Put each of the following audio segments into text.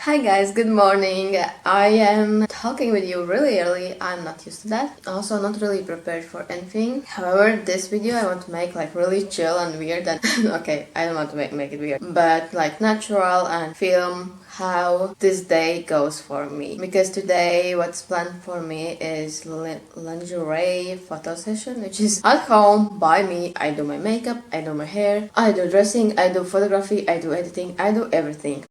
Hi guys, good morning. I am talking with you really early. I'm not used to that. Also not really prepared for anything. However, this video I want to make like really chill and weird and okay, I don't want to make it weird, but like natural and film how this day goes for me. Because today what's planned for me is lingerie photo session, which is at home by me. I do my makeup, I do my hair, I do dressing, I do photography, I do editing, I do everything.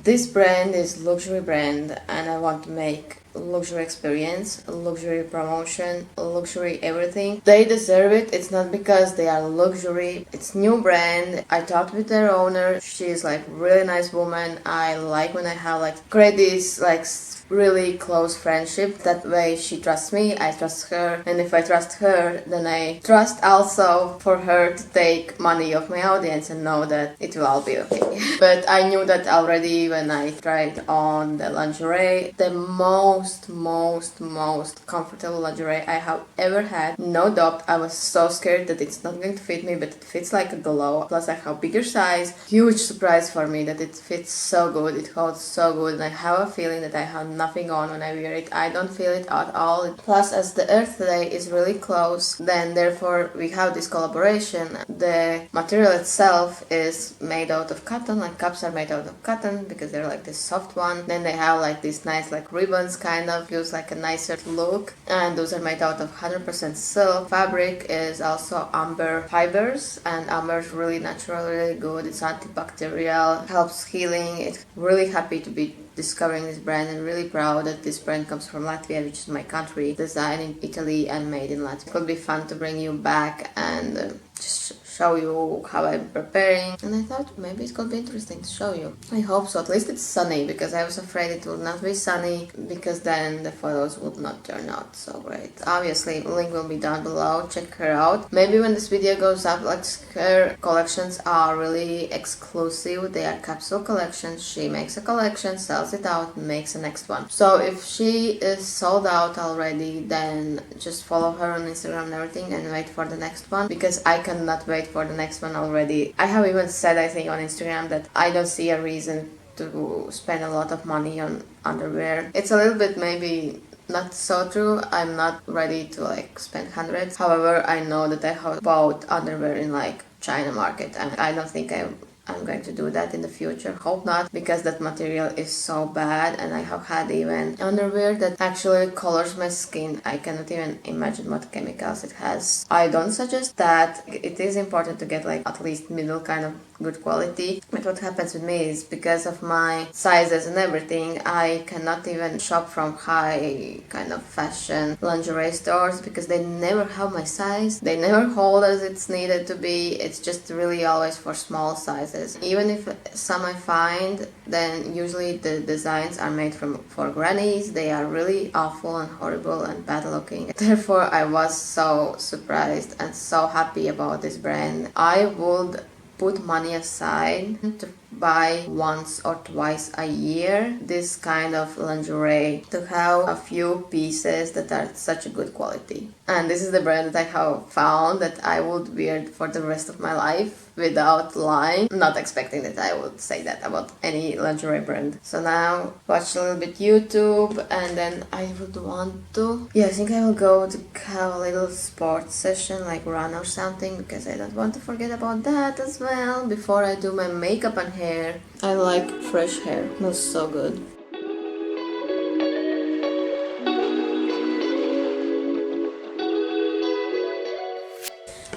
This brand is luxury brand and I want to make luxury experience, luxury promotion, luxury everything. They deserve it. It's not because they are luxury. It's new brand. I talked with their owner. She's like really nice woman. I like when I have like create this like really close friendship. That way she trusts me, I trust her, and if I trust her, then I trust also for her to take money of my audience and know that it will all be okay. But I knew that already when I tried on the lingerie. The most comfortable lingerie I have ever had. No doubt, I was so scared that it's not going to fit me, but it fits like a glove. Plus I have bigger size. Huge surprise for me that it fits so good, it holds so good, and I have a feeling that I have nothing on when I wear it. I don't feel it at all. Plus, as the Earth Day is really close, then therefore we have this collaboration. The material itself is made out of cotton, like cups are made out of cotton because they're like this soft one. Then they have like these nice like ribbons, kind of gives like a nicer look, and those are made out of 100% silk. Fabric is also amber fibers, and amber is really natural, really good. It's antibacterial, helps healing. It's really happy to be discovering this brand and really proud that this brand comes from Latvia, which is my country, designed in Italy and made in Latvia. It could be fun to bring you back and just show you how I'm preparing, and I thought maybe it could be interesting to show you. I hope so. At least it's sunny, because I was afraid it would not be sunny, because then the photos would not turn out so great. Obviously, link will be down below. Check her out. Maybe when this video goes up, like, her collections are really exclusive. They are capsule collections. She makes a collection, sells it out, and makes the next one. So if she is sold out already, then just follow her on Instagram and everything and wait for the next one, because I cannot wait for the next one already. I have even said, I think, on Instagram that I don't see a reason to spend a lot of money on underwear. It's a little bit maybe not so true. I'm not ready to like spend hundreds. However, I know that I have bought underwear in like China market, and I don't think I'm going to do that in the future. Hope not, because that material is so bad, and I have had even underwear that actually colors my skin. I cannot even imagine what chemicals it has. I don't suggest that. It is important to get like at least middle kind of good quality. But what happens with me is, because of my sizes and everything, I cannot even shop from high kind of fashion lingerie stores, because they never have my size. They never hold as it's needed to be. It's just really always for small sizes. Even if some I find, then usually the designs are made for grannies. They are really awful and horrible and bad looking. Therefore, I was so surprised and so happy about this brand. I would put money aside to buy once or twice a year this kind of lingerie, to have a few pieces that are such a good quality. And this is the brand that I have found that I would wear for the rest of my life without lying. Not expecting that I would say that about any lingerie brand. So now watch a little bit YouTube, and then I would want to, I think I will go to have a little sports session, like run or something, because I don't want to forget about that as well before I do my makeup and hair. I like fresh hair, it smells so good.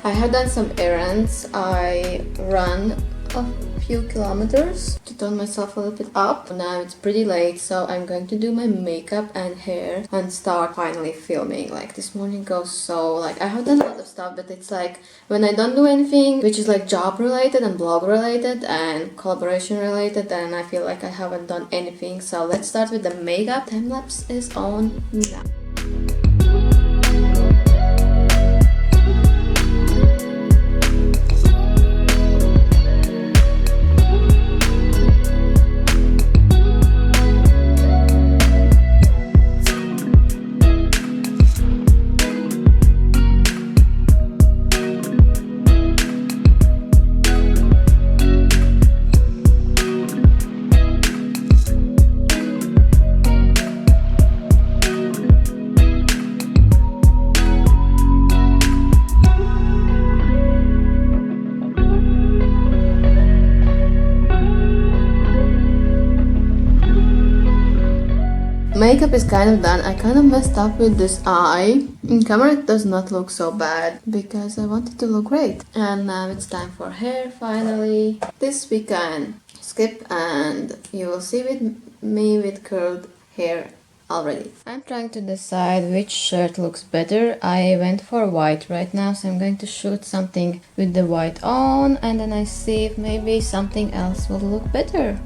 I have done some errands. I ran a few kilometers to tone myself a little bit up. Now it's pretty late, so I'm going to do my makeup and hair and start finally filming. Like, this morning goes so, like, I have done a lot of stuff, but it's like when I don't do anything which is like job related and blog related and collaboration related, then I feel like I haven't done anything. So let's start with the makeup. Time lapse is on now. makeup is kind of done. I kind of messed up with this eye. In camera it does not look so bad because I want it to look great. And now it's time for hair finally. This we can skip and you will see with me with curled hair already. I'm trying to decide which shirt looks better. I went for white right now, so I'm going to shoot something with the white on and then I see if maybe something else will look better.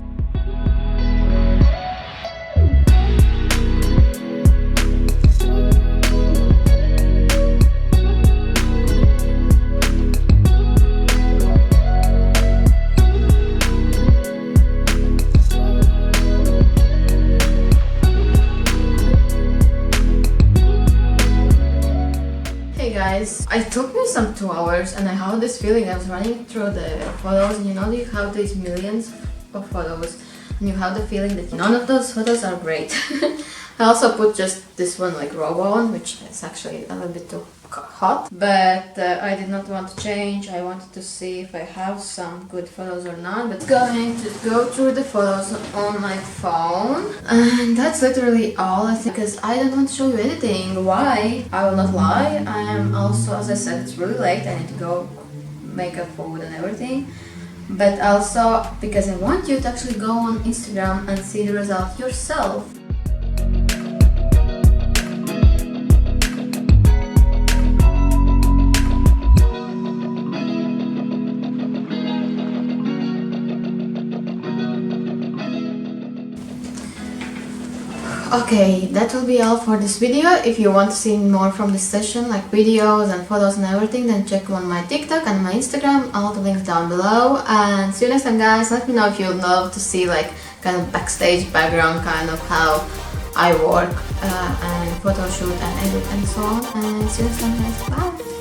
Guys, it took me some 2 hours and I had this feeling. I was running through the photos and you know you have these millions of photos and you have the feeling that none of those photos are great. I also put just this one like robe on, which is actually a little bit too hot, but I did not want to change. I wanted to see if I have some good photos or not, but going to go through the photos on my phone, and that's literally all I think, because I don't want to show you anything. Why? I will not lie, I am also, as I said, it's really late, I need to go make up food and everything, but also because I want you to actually go on Instagram and see the result yourself. Okay, that will be all for this video. If you want to see more from this session, like videos and photos and everything, then check on my TikTok and my Instagram, all the links down below. And see you next time, guys. Let me know if you'd love to see like kind of backstage background, kind of how I work and photo shoot and edit and so on. And see you next time, guys. Bye!